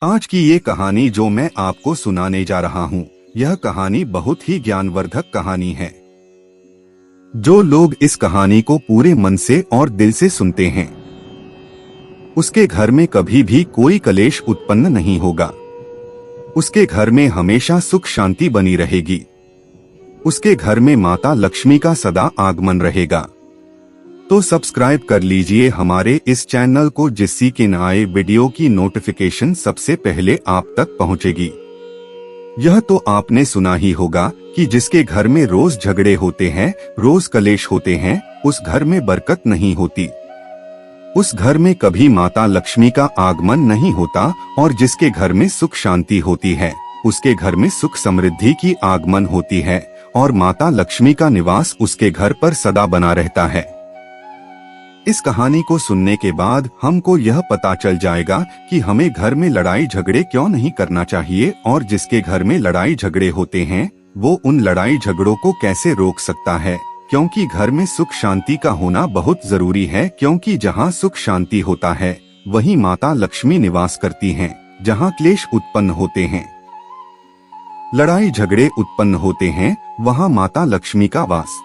आज की ये कहानी जो मैं आपको सुनाने जा रहा हूँ, यह कहानी बहुत ही ज्ञानवर्धक कहानी है। जो लोग इस कहानी को पूरे मन से और दिल से सुनते हैं, उसके घर में कभी भी कोई कलेश उत्पन्न नहीं होगा। उसके घर में हमेशा सुख शांति बनी रहेगी। उसके घर में माता लक्ष्मी का सदा आगमन रहेगा। तो सब्सक्राइब कर लीजिए हमारे इस चैनल को, जिससे कि नए वीडियो की नोटिफिकेशन सबसे पहले आप तक पहुंचेगी। यह तो आपने सुना ही होगा कि जिसके घर में रोज झगड़े होते हैं, रोज कलेश होते हैं, उस घर में बरकत नहीं होती। उस घर में कभी माता लक्ष्मी का आगमन नहीं होता। और जिसके घर में सुख शांति होती है, उसके घर में सुख समृद्धि की आगमन होती है और माता लक्ष्मी का निवास उसके घर पर सदा बना रहता है। इस कहानी को सुनने के बाद हमको यह पता चल जाएगा कि हमें घर में लड़ाई झगड़े क्यों नहीं करना चाहिए, और जिसके घर में लड़ाई झगड़े होते हैं वो उन लड़ाई झगड़ों को कैसे रोक सकता है। क्योंकि घर में सुख शांति का होना बहुत जरूरी है, क्योंकि जहाँ सुख शांति होता है वहीं माता लक्ष्मी निवास करती हैं। जहाँ क्लेश उत्पन्न होते हैं, लड़ाई झगड़े उत्पन्न होते हैं, वहाँ माता लक्ष्मी का वास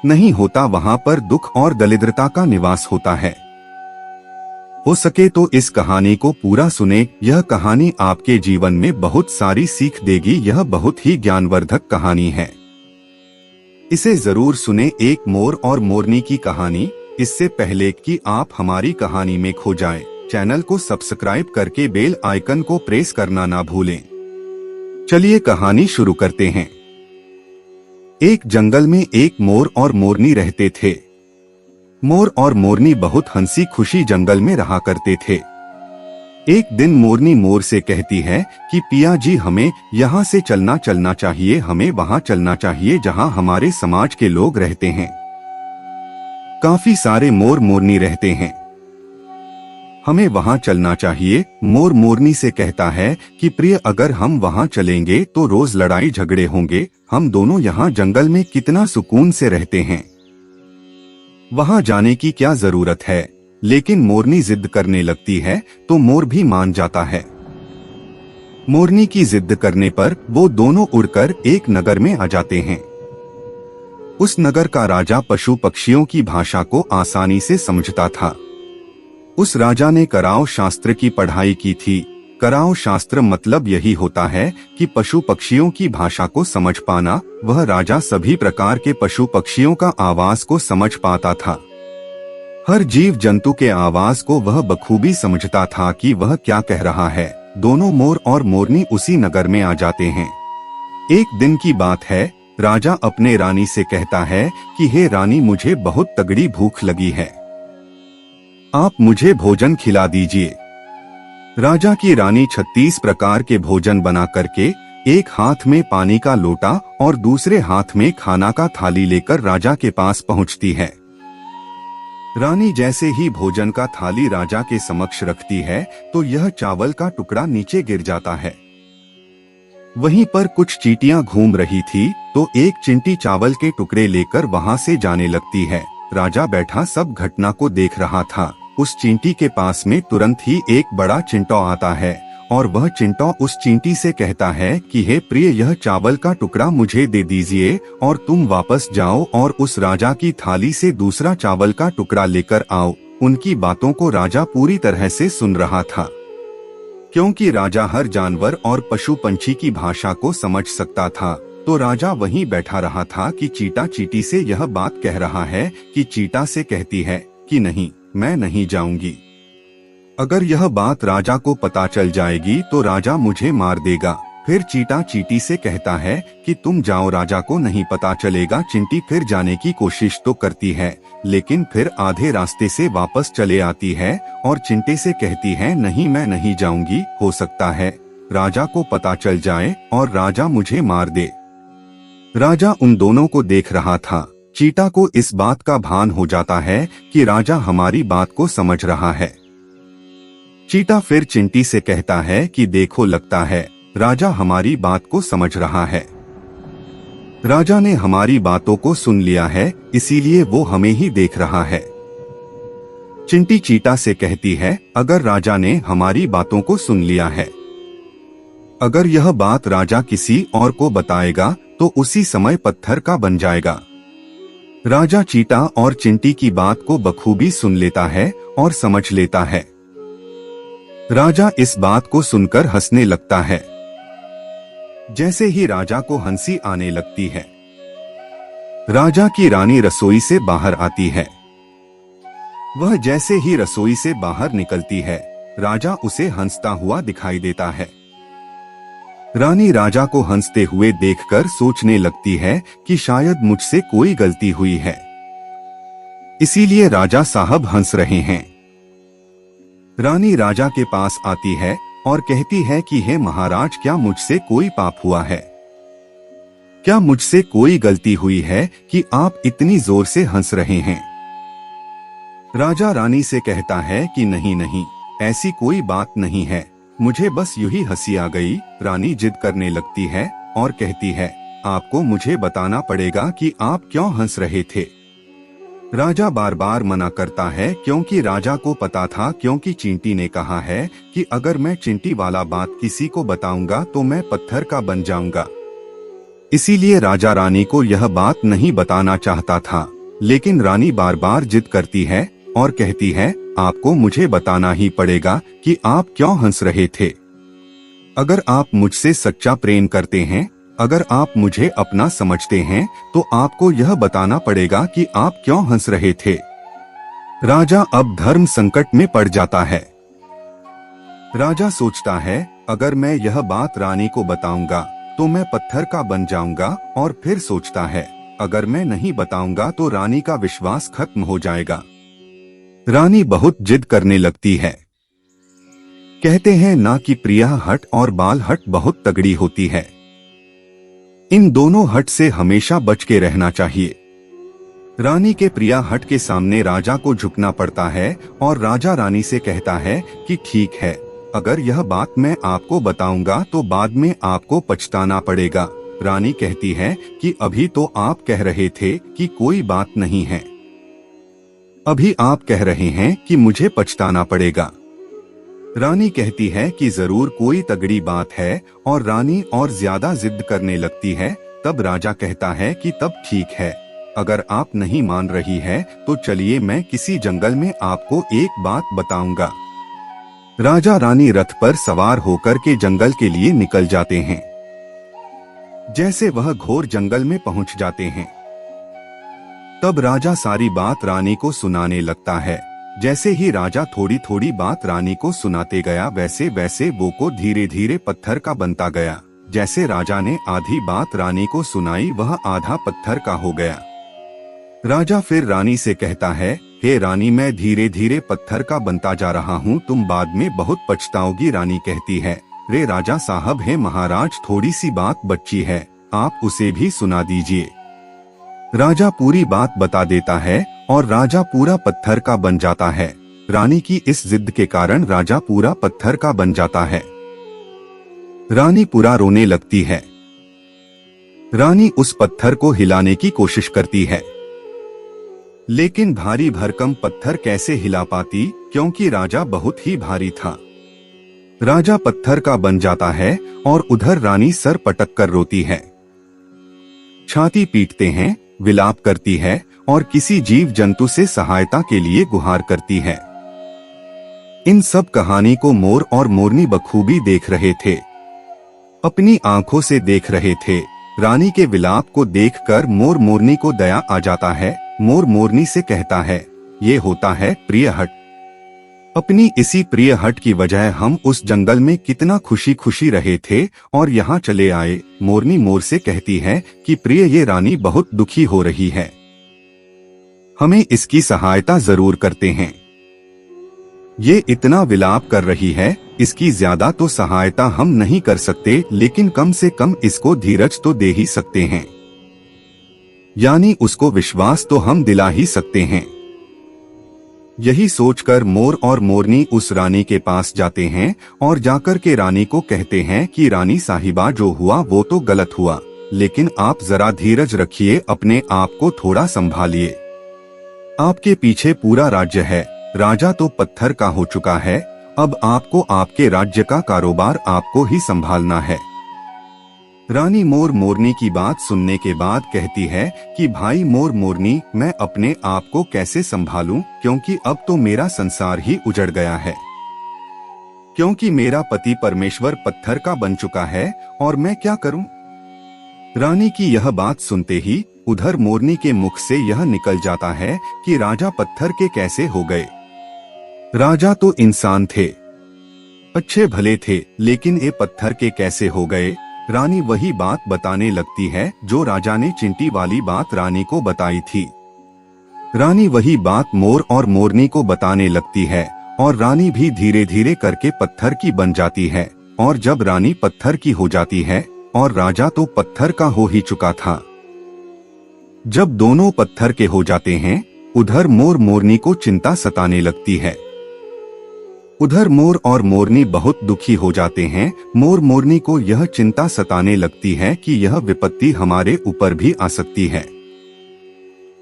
नहीं होता। वहां पर दुख और दरिद्रता का निवास होता है। हो सके तो इस कहानी को पूरा सुने। यह कहानी आपके जीवन में बहुत सारी सीख देगी। यह बहुत ही ज्ञानवर्धक कहानी है, इसे जरूर सुने। एक मोर और मोरनी की कहानी। इससे पहले कि आप हमारी कहानी में खो जाएं, चैनल को सब्सक्राइब करके बेल आइकन को प्रेस करना ना भूलें। चलिए कहानी शुरू करते हैं। एक जंगल में एक मोर और मोरनी रहते थे। मोर और मोरनी बहुत हंसी खुशी जंगल में रहा करते थे। एक दिन मोरनी मोर से कहती है कि पिया जी, हमें यहाँ से चलना चाहिए। हमें वहाँ चलना चाहिए जहाँ हमारे समाज के लोग रहते हैं। काफी सारे मोर मोरनी रहते हैं, हमें वहाँ चलना चाहिए। मोर मोरनी से कहता है कि प्रिय, अगर हम वहाँ चलेंगे तो रोज लड़ाई झगड़े होंगे। हम दोनों यहाँ जंगल में कितना सुकून से रहते हैं, वहाँ जाने की क्या जरूरत है। लेकिन मोरनी जिद करने लगती है तो मोर भी मान जाता है। मोरनी की जिद करने पर वो दोनों उड़कर एक नगर में आ जाते हैं। उस नगर का राजा पशु पक्षियों की भाषा को आसानी से समझता था। उस राजा ने कराव शास्त्र की पढ़ाई की थी। कराव शास्त्र मतलब यही होता है कि पशु पक्षियों की भाषा को समझ पाना। वह राजा सभी प्रकार के पशु पक्षियों का आवाज को समझ पाता था। हर जीव जंतु के आवाज को वह बखूबी समझता था कि वह क्या कह रहा है। दोनों मोर और मोरनी उसी नगर में आ जाते हैं। एक दिन की बात है, राजा अपने रानी से कहता है कि हे रानी, मुझे बहुत तगड़ी भूख लगी है, आप मुझे भोजन खिला दीजिए। राजा की रानी 36 प्रकार के भोजन बना करके एक हाथ में पानी का लोटा और दूसरे हाथ में खाना का थाली लेकर राजा के पास पहुंचती है। रानी जैसे ही भोजन का थाली राजा के समक्ष रखती है तो यह चावल का टुकड़ा नीचे गिर जाता है। वहीं पर कुछ चींटियां घूम रही थी तो एक चिंटी चावल के टुकड़े लेकर वहां से जाने लगती है। राजा बैठा सब घटना को देख रहा था। उस चींटी के पास में तुरंत ही एक बड़ा चिंटो आता है और वह चिंटो उस चींटी से कहता है कि हे प्रिय, यह चावल का टुकड़ा मुझे दे दीजिए और तुम वापस जाओ और उस राजा की थाली से दूसरा चावल का टुकड़ा लेकर आओ। उनकी बातों को राजा पूरी तरह से सुन रहा था, क्योंकि राजा हर जानवर और पशु पंछी की भाषा को समझ सकता था। तो राजा वहीं बैठा रहा था कि चींटा चींटी से यह बात कह रहा है कि चींटा से कहती है कि नहीं, मैं नहीं जाऊंगी। अगर यह बात राजा को पता चल जाएगी तो राजा मुझे मार देगा। फिर चींटा चींटी से कहता है कि तुम जाओ, राजा को नहीं पता चलेगा। चिंटी फिर जाने की कोशिश तो करती है, लेकिन फिर आधे रास्ते से वापस चले आती है और चिंटे से कहती है नहीं, मैं नहीं जाऊंगी। हो सकता है राजा को पता चल जाए और राजा मुझे मार दे। राजा उन दोनों को देख रहा था। चींटा को इस बात का भान हो जाता है कि राजा हमारी बात को समझ रहा है। चींटा फिर चिंटी से कहता है कि देखो, लगता है राजा हमारी बात को समझ रहा है। राजा ने हमारी बातों को सुन लिया है, इसीलिए वो हमें ही देख रहा है। चिंटी चीता से कहती है, अगर राजा ने हमारी बातों को सुन लिया है, अगर यह बात राजा किसी और को बताएगा तो उसी समय पत्थर का बन जाएगा। राजा चीता और चिंटी की बात को बखूबी सुन लेता है और समझ लेता है। राजा इस बात को सुनकर हंसने लगता है। जैसे ही राजा को हंसी आने लगती है, राजा की रानी रसोई से बाहर आती है। वह जैसे ही रसोई से बाहर निकलती है, राजा उसे हंसता हुआ दिखाई देता है। रानी राजा को हंसते हुए देखकर सोचने लगती है कि शायद मुझसे कोई गलती हुई है, इसीलिए राजा साहब हंस रहे हैं। रानी राजा के पास आती है और कहती है कि हे महाराज, क्या मुझसे कोई पाप हुआ है? क्या मुझसे कोई गलती हुई है कि आप इतनी जोर से हंस रहे हैं? राजा रानी से कहता है कि नहीं नहीं, ऐसी कोई बात नहीं है, मुझे बस यूं ही हंसी आ गई। रानी जिद करने लगती है और कहती है, आपको मुझे बताना पड़ेगा कि आप क्यों हंस रहे थे। राजा बार बार मना करता है क्योंकि राजा को पता था, क्योंकि चींटी ने कहा है कि अगर मैं चिंटी वाला बात किसी को बताऊंगा तो मैं पत्थर का बन जाऊंगा। इसीलिए राजा रानी को यह बात नहीं बताना चाहता था, लेकिन रानी बार बार जिद करती है और कहती है, आपको मुझे बताना ही पड़ेगा कि आप क्यों हंस रहे थे। अगर आप मुझसे सच्चा प्रेम करते हैं, अगर आप मुझे अपना समझते हैं, तो आपको यह बताना पड़ेगा कि आप क्यों हंस रहे थे। राजा अब धर्म संकट में पड़ जाता है। राजा सोचता है, अगर मैं यह बात रानी को बताऊंगा तो मैं पत्थर का बन जाऊंगा, और फिर सोचता है, अगर मैं नहीं बताऊंगा तो रानी का विश्वास खत्म हो जाएगा। रानी बहुत जिद करने लगती है। कहते हैं ना कि प्रिया हट और बाल हट बहुत तगड़ी होती है। इन दोनों हट से हमेशा बच के रहना चाहिए। रानी के प्रिया हट के सामने राजा को झुकना पड़ता है और राजा रानी से कहता है कि ठीक है, अगर यह बात मैं आपको बताऊंगा तो बाद में आपको पछताना पड़ेगा। रानी कहती है कि अभी तो आप कह रहे थे कि कोई बात नहीं है, अभी आप कह रहे हैं कि मुझे पछताना पड़ेगा। रानी कहती है कि जरूर कोई तगड़ी बात है, और रानी और ज्यादा जिद करने लगती है। तब राजा कहता है कि तब ठीक है, अगर आप नहीं मान रही है तो चलिए मैं किसी जंगल में आपको एक बात बताऊंगा। राजा रानी रथ पर सवार होकर के जंगल के लिए निकल जाते हैं। जैसे वह घोर जंगल में पहुंच जाते हैं, तब राजा सारी बात रानी को सुनाने लगता है। जैसे ही राजा थोड़ी थोड़ी बात रानी को सुनाते गया, वैसे वैसे वो को धीरे धीरे पत्थर का बनता गया। जैसे राजा ने आधी बात रानी को सुनाई, वह आधा पत्थर का हो गया। राजा फिर रानी से कहता है, हे रानी, मैं धीरे धीरे पत्थर का बनता जा रहा हूँ, तुम बाद में बहुत पछताओगी। रानी कहती है, रे राजा साहब, हे महाराज, थोड़ी सी बात बची है, आप उसे भी सुना दीजिए। राजा पूरी बात बता देता है और राजा पूरा पत्थर का बन जाता है। रानी की इस जिद के कारण राजा पूरा पत्थर का बन जाता है। रानी पूरा रोने लगती है। रानी उस पत्थर को हिलाने की कोशिश करती है, लेकिन भारी भरकम पत्थर कैसे हिला पाती, क्योंकि राजा बहुत ही भारी था। राजा पत्थर का बन जाता है और उधर रानी सर पटक कर रोती है, छाती पीटते हैं, विलाप करती है और किसी जीव जंतु से सहायता के लिए गुहार करती है। इन सब कहानी को मोर और मोरनी बखूबी देख रहे थे, अपनी आंखों से देख रहे थे। रानी के विलाप को देखकर मोर मोरनी को दया आ जाता है। मोर मोरनी से कहता है, ये होता है प्रिय हट। अपनी इसी प्रिय हट की वजह हम उस जंगल में कितना खुशी खुशी रहे थे और यहाँ चले आए। मोरनी मोर से कहती है कि प्रिय, ये रानी बहुत दुखी हो रही है, हमें इसकी सहायता जरूर करते हैं। ये इतना विलाप कर रही है, इसकी ज्यादा तो सहायता हम नहीं कर सकते, लेकिन कम से कम इसको धीरज तो दे ही सकते हैं, यानी उसको विश्वास तो हम दिला ही सकते हैं। यही सोचकर मोर और मोरनी उस रानी के पास जाते हैं और जाकर के रानी को कहते हैं कि रानी साहिबा, जो हुआ वो तो गलत हुआ, लेकिन आप जरा धीरज रखिए, अपने आप को थोड़ा संभालिए। आपके पीछे पूरा राज्य है, राजा तो पत्थर का हो चुका है, अब आपको आपके राज्य का कारोबार आपको ही संभालना है। रानी मोर मोरनी की बात सुनने के बाद कहती है कि भाई मोर मोरनी, मैं अपने आप को कैसे संभालूं, क्योंकि अब तो मेरा संसार ही उजड़ गया है, क्योंकि मेरा पति परमेश्वर पत्थर का बन चुका है और मैं क्या करूं। रानी की यह बात सुनते ही उधर मोरनी के मुख से यह निकल जाता है कि राजा पत्थर के कैसे हो गए। राजा तो इंसान थे, अच्छे भले थे, लेकिन ये पत्थर के कैसे हो गए। रानी वही बात बताने लगती है जो राजा ने चिंटी वाली बात रानी को बताई थी। रानी वही बात मोर और मोरनी को बताने लगती है और रानी भी धीरे धीरे करके पत्थर की बन जाती है। और जब रानी पत्थर की हो जाती है और राजा तो पत्थर का हो ही चुका था, जब दोनों पत्थर के हो जाते हैं, उधर मोर मोरनी को चिंता सताने लगती है। उधर मोर और मोरनी बहुत दुखी हो जाते हैं। मोर मोरनी को यह चिंता सताने लगती है कि यह विपत्ति हमारे ऊपर भी आ सकती है,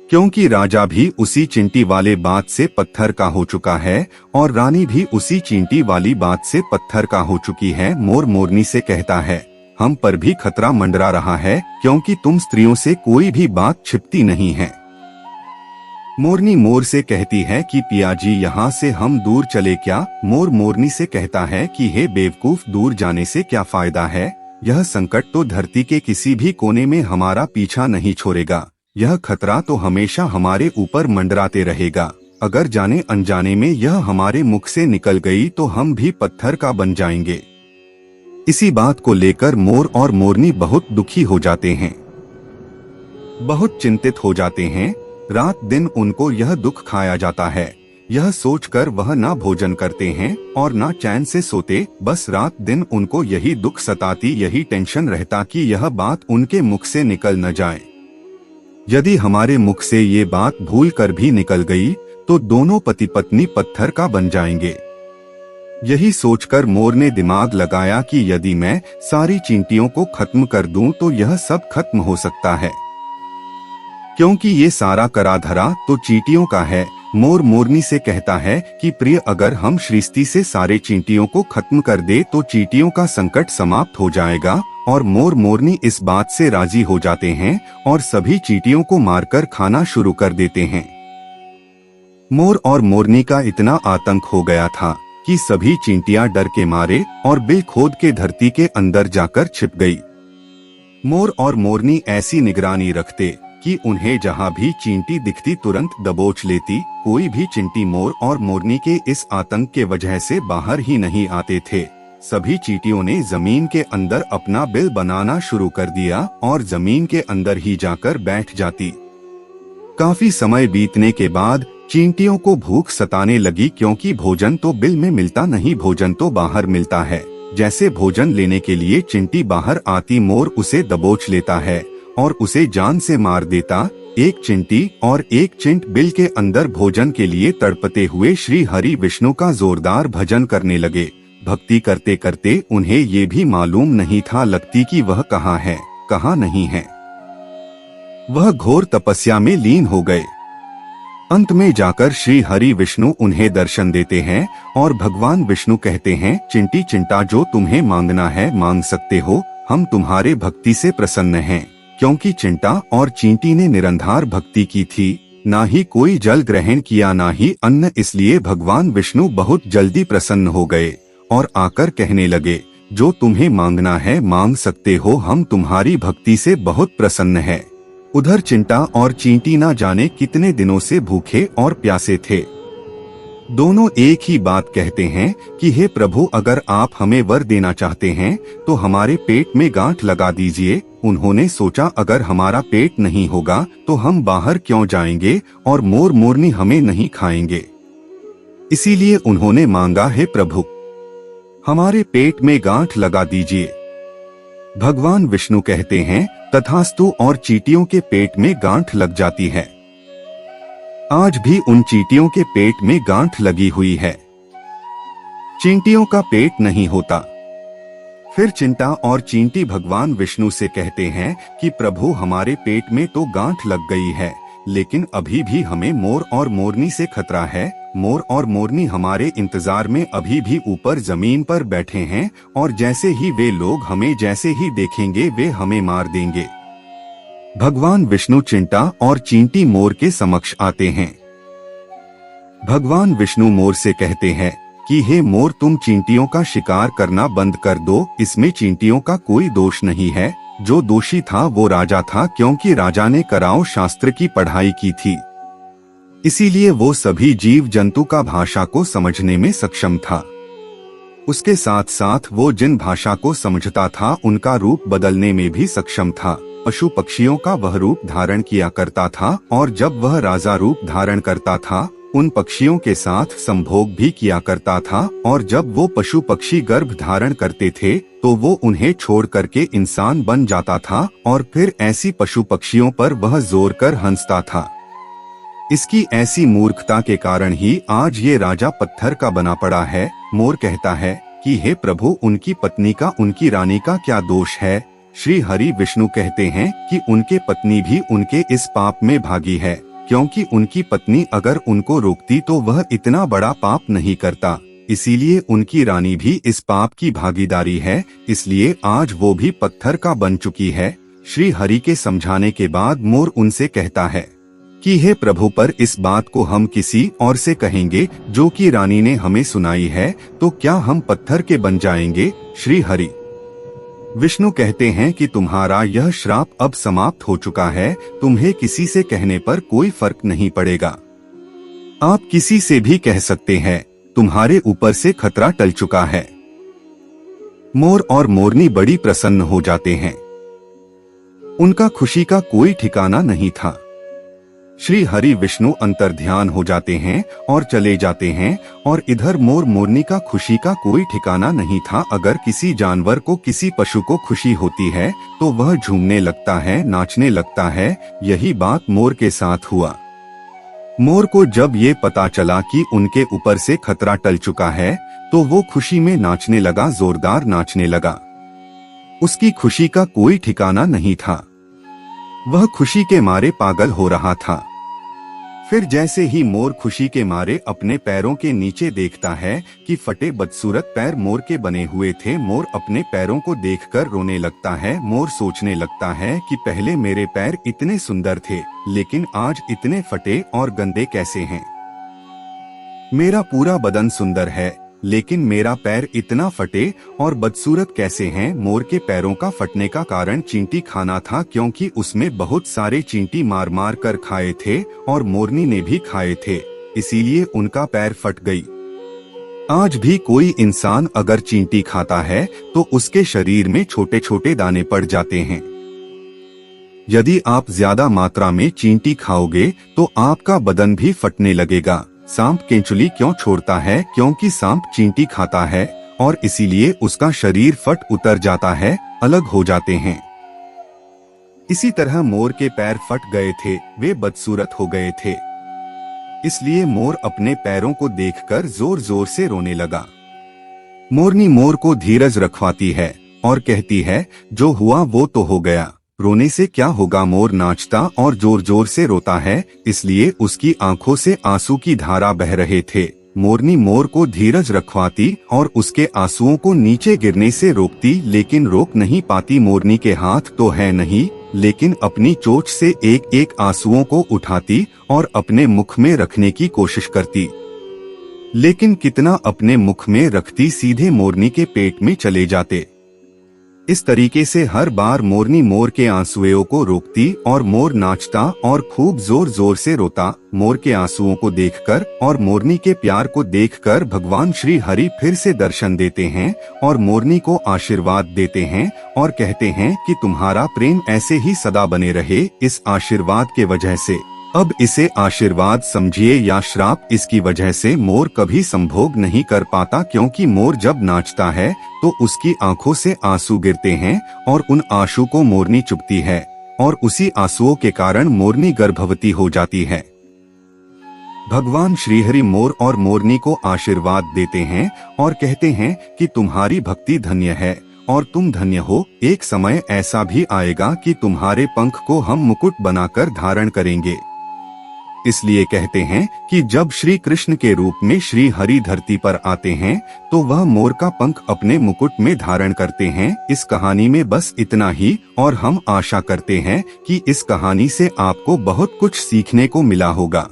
क्योंकि राजा भी उसी चिंटी वाले बात से पत्थर का हो चुका है और रानी भी उसी चिंटी वाली बात से पत्थर का हो चुकी है। मोर मोरनी से कहता है, हम पर भी खतरा मंडरा रहा है, क्योंकि तुम स्त्रियों से कोई भी बात छिपती नहीं है। मोरनी मोर से कहती है कि पिया जी, यहाँ से हम दूर चले क्या। मोर मोरनी से कहता है कि हे बेवकूफ, दूर जाने से क्या फायदा है, यह संकट तो धरती के किसी भी कोने में हमारा पीछा नहीं छोड़ेगा, यह खतरा तो हमेशा हमारे ऊपर मंडराते रहेगा। अगर जाने अनजाने में यह हमारे मुख से निकल गई तो हम भी पत्थर का बन जाएंगे। इसी बात को लेकर मोर और मोरनी बहुत दुखी हो जाते हैं, बहुत चिंतित हो जाते हैं। रात दिन उनको यह दुख खाया जाता है। यह सोचकर वह ना भोजन करते हैं और ना चैन से सोते। बस रात दिन उनको यही दुख सताती, यही टेंशन रहता कि यह बात उनके मुख से निकल न जाए। यदि हमारे मुख से ये बात भूल कर भी निकल गई तो दोनों पति पत्नी पत्थर का बन जाएंगे। यही सोचकर मोर ने दिमाग लगाया कि यदि मैं सारी चींटियों को खत्म कर दूं तो यह सब खत्म हो सकता है, क्योंकि ये सारा करा धरा तो चींटियों का है। मोर मोरनी से कहता है कि प्रिय, अगर हम सृष्टि से सारे चींटियों को खत्म कर दे तो चींटियों का संकट समाप्त हो जाएगा। और मोर मोरनी इस बात से राजी हो जाते हैं और सभी चींटियों को मारकर खाना शुरू कर देते हैं। मोर और मोरनी का इतना आतंक हो गया था कि सभी चींटियां डर के मारे और बिल खोद के धरती के अंदर जाकर छिप गई। मोर और मोरनी ऐसी निगरानी रखते कि उन्हें जहां भी चींटी दिखती तुरंत दबोच लेती। कोई भी चींटी मोर और मोरनी के इस आतंक के वजह से बाहर ही नहीं आते थे। सभी चींटियों ने जमीन के अंदर अपना बिल बनाना शुरू कर दिया और जमीन के अंदर ही जाकर बैठ जाती। काफी समय बीतने के बाद चींटियों को भूख सताने लगी, क्योंकि भोजन तो बिल में मिलता नहीं, भोजन तो बाहर मिलता है। जैसे भोजन लेने के लिए चिंटी बाहर आती, मोर उसे दबोच लेता है और उसे जान से मार देता। एक चिंटी और एक चिंट बिल के अंदर भोजन के लिए तड़पते हुए श्री हरि विष्णु का जोरदार भजन करने लगे। भक्ति करते करते उन्हें ये भी मालूम नहीं था लगती कि वह कहाँ है कहाँ नहीं है। वह घोर तपस्या में लीन हो गए। अंत में जाकर श्री हरि विष्णु उन्हें दर्शन देते हैं और भगवान विष्णु कहते हैं, चिंटी चिंटा, जो तुम्हें मांगना है मांग सकते हो, हम तुम्हारे भक्ति से प्रसन्न हैं। क्योंकि चिंटा और चींटी ने निरंधार भक्ति की थी, ना ही कोई जल ग्रहण किया ना ही अन्न, इसलिए भगवान विष्णु बहुत जल्दी प्रसन्न हो गए और आकर कहने लगे, जो तुम्हें मांगना है मांग सकते हो, हम तुम्हारी भक्ति से बहुत प्रसन्न हैं। उधर चिंटा और चींटी ना जाने कितने दिनों से भूखे और प्यासे थे। दोनों एक ही बात कहते हैं कि हे प्रभु, अगर आप हमें वर देना चाहते हैं तो हमारे पेट में गांठ लगा दीजिए। उन्होंने सोचा, अगर हमारा पेट नहीं होगा तो हम बाहर क्यों जाएंगे और मोर मोरनी हमें नहीं खाएंगे। इसीलिए उन्होंने मांगा, हे प्रभु, हमारे पेट में गांठ लगा दीजिए। भगवान विष्णु कहते हैं, तथास्तु, और चींटियों के पेट में गांठ लग जाती है। आज भी उन चींटियों के पेट में गांठ लगी हुई है, चींटियों का पेट नहीं होता। फिर चिंटा और चींटी भगवान विष्णु से कहते हैं कि प्रभु, हमारे पेट में तो गांठ लग गई है, लेकिन अभी भी हमें मोर और मोरनी से खतरा है मोर और मोरनी हमारे इंतजार में अभी भी ऊपर जमीन पर बैठे हैं और जैसे ही वे लोग हमें जैसे ही देखेंगे वे हमें मार देंगे। भगवान विष्णु चिंटा और चींटी मोर के समक्ष आते हैं। भगवान विष्णु मोर से कहते हैं कि हे मोर, तुम चींटियों का शिकार करना बंद कर दो, इसमें चींटियों का कोई दोष नहीं है। जो दोषी था वो राजा था, क्योंकि राजा ने कराओ शास्त्र की पढ़ाई की थी, इसीलिए वो सभी जीव जंतु का भाषा को समझने में सक्षम था। उसके साथ साथ वो जिन भाषा को समझता था उनका रूप बदलने में भी सक्षम था। पशु पक्षियों का वह रूप धारण किया करता था और जब वह राजा रूप धारण करता था उन पक्षियों के साथ संभोग भी किया करता था, और जब वो पशु पक्षी गर्भ धारण करते थे तो वो उन्हें छोड़ करके इंसान बन जाता था और फिर ऐसी पशु पक्षियों पर वह जोर कर हंसता था। इसकी ऐसी मूर्खता के कारण ही आज ये राजा पत्थर का बना पड़ा है। मोर कहता है कि हे प्रभु, उनकी पत्नी का, उनकी रानी का क्या दोष है। श्री हरि विष्णु कहते हैं कि उनके पत्नी भी उनके इस पाप में भागी है, क्योंकि उनकी पत्नी अगर उनको रोकती तो वह इतना बड़ा पाप नहीं करता, इसीलिए उनकी रानी भी इस पाप की भागीदारी है, इसलिए आज वो भी पत्थर का बन चुकी है। श्री हरि के समझाने के बाद मोर उनसे कहता है कि हे प्रभु, पर इस बात को हम किसी और से कहेंगे जो कि रानी ने हमें सुनाई है, तो क्या हम पत्थर के बन जाएंगे। श्री हरि विष्णु कहते हैं कि तुम्हारा यह श्राप अब समाप्त हो चुका है, तुम्हें किसी से कहने पर कोई फर्क नहीं पड़ेगा। आप किसी से भी कह सकते हैं, तुम्हारे ऊपर से खतरा टल चुका है। मोर और मोरनी बड़ी प्रसन्न हो जाते हैं, उनका खुशी का कोई ठिकाना नहीं था। श्री हरि विष्णु अंतर्ध्यान हो जाते हैं और चले जाते हैं, और इधर मोर मोरनी का खुशी का कोई ठिकाना नहीं था। अगर किसी जानवर को, किसी पशु को खुशी होती है तो वह झूमने लगता है, नाचने लगता है। यही बात मोर के साथ हुआ। मोर को जब ये पता चला कि उनके ऊपर से खतरा टल चुका है तो वो खुशी में नाचने लगा, जोरदार नाचने लगा। उसकी खुशी का कोई ठिकाना नहीं था, वह खुशी के मारे पागल हो रहा था। फिर जैसे ही मोर खुशी के मारे अपने पैरों के नीचे देखता है कि फटे बदसूरत पैर मोर के बने हुए थे, मोर अपने पैरों को देखकर रोने लगता है। मोर सोचने लगता है कि पहले मेरे पैर इतने सुंदर थे, लेकिन आज इतने फटे और गंदे कैसे हैं। मेरा पूरा बदन सुंदर है, लेकिन मेरा पैर इतना फटे और बदसूरत कैसे हैं। मोर के पैरों का फटने का कारण चींटी खाना था, क्योंकि उसमें बहुत सारे चींटी मार मार कर खाए थे और मोरनी ने भी खाए थे, इसीलिए उनका पैर फट गई। आज भी कोई इंसान अगर चींटी खाता है तो उसके शरीर में छोटे छोटे दाने पड़ जाते हैं। यदि आप ज्यादा मात्रा में चींटी खाओगे तो आपका बदन भी फटने लगेगा। सांप केंचुली क्यों छोड़ता है? क्योंकि सांप चींटी खाता है और इसीलिए उसका शरीर फट उतर जाता है, अलग हो जाते हैं। इसी तरह मोर के पैर फट गए थे, वे बदसूरत हो गए थे, इसलिए मोर अपने पैरों को देखकर जोर जोर से रोने लगा। मोरनी मोर को धीरज रखवाती है और कहती है, जो हुआ वो तो हो गया, रोने से क्या होगा। मोर नाचता और जोर जोर से रोता है, इसलिए उसकी आंखों से आंसू की धारा बह रहे थे। मोरनी मोर को धीरज रखवाती और उसके आंसुओं को नीचे गिरने से रोकती, लेकिन रोक नहीं पाती। मोरनी के हाथ तो है नहीं, लेकिन अपनी चोंच से एक एक आंसुओं को उठाती और अपने मुख में रखने की कोशिश करती, लेकिन कितना अपने मुख में रखती, सीधे मोरनी के पेट में चले जाते। इस तरीके से हर बार मोरनी मोर के आंसुओं को रोकती और मोर नाचता और खूब जोर जोर से रोता। मोर के आंसुओं को देखकर और मोरनी के प्यार को देखकर भगवान श्री हरि फिर से दर्शन देते हैं और मोरनी को आशीर्वाद देते हैं और कहते हैं कि तुम्हारा प्रेम ऐसे ही सदा बने रहे। इस आशीर्वाद के वजह से अब इसे आशीर्वाद समझिए या श्राप, इसकी वजह से मोर कभी संभोग नहीं कर पाता, क्योंकि मोर जब नाचता है तो उसकी आंखों से आंसू गिरते हैं और उन आंसू को मोरनी चुपती है और उसी आंसुओं के कारण मोरनी गर्भवती हो जाती है। भगवान श्रीहरि मोर और मोरनी को आशीर्वाद देते हैं और कहते हैं कि तुम्हारी भक्ति धन्य है और तुम धन्य हो। एक समय ऐसा भी आएगा कि तुम्हारे पंख को हम मुकुट बनाकर धारण करेंगे। इसलिए कहते हैं कि जब श्री कृष्ण के रूप में श्री हरि धरती पर आते हैं तो वह मोर का पंख अपने मुकुट में धारण करते हैं। इस कहानी में बस इतना ही, और हम आशा करते हैं कि इस कहानी से आपको बहुत कुछ सीखने को मिला होगा।